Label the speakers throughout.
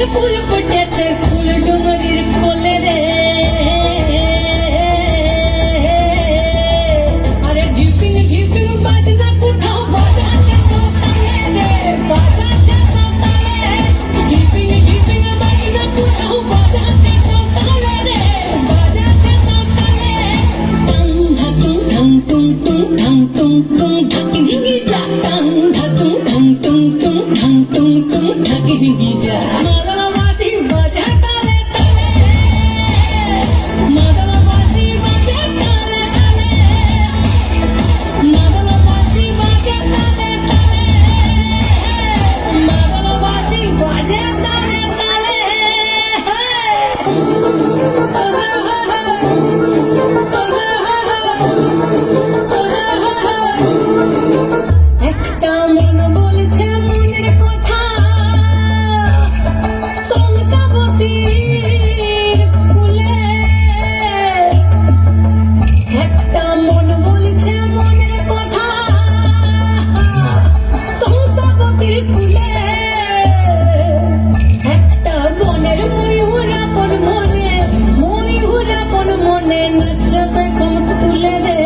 Speaker 1: ফুল ফুটেছে ফুল ডুমুরির কোলে রে আরে ঢিপিং ঢিপিং বাজনা কোথাও বাজাচ্ছে সকালে রে বাজাচ্ছে সকালে ঢিপিং ঢিপিং বাজনা কোথাও বাজাচ্ছে সকালে রে বাজাচ্ছে সকালে টাং ধাতুং ঢং টুং টুং টুং ঢাকি ভেঙে যা টাং ধাতুং ঢং টুং টুং ঢং টুং টুং ঢাকি ভেঙে যা মাদলাবাসী বাজা তালে তালে মাদলাবাসী বাজা তালে তালে মাদলাবাসী বাজা তালে তালে মাদলাবাসী বাজা তালে তালে একটা মন বলছে মনের কথা কংসাবতীর কুলে একটা মন বলছে মনের কথা কংসাবতীর কুলে একটা বনের ময়ূর আপন মনে নাচবে কমক তুলে রে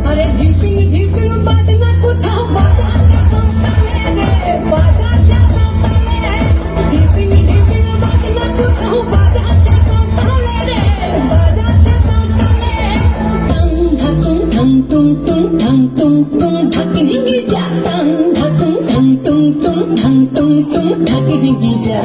Speaker 1: আরে ঢিপিং ঢিপিং বাজনা কোথাও বাজাচ্ছে সকালে রে বাজাচ্ছে সকালে ঢিপিং ঢিপিং বাজনা কোথাও বাজাচ্ছে সকালে রে বাজাচ্ছে সকালে টাং ধাতুং ঢং টুং টুং ঢং টুং টুং ঢাকি ভেঙে যা টাং ধাতুং ঢং টুং টুং ঢং টুং টুং ঢাকি ভেঙে যা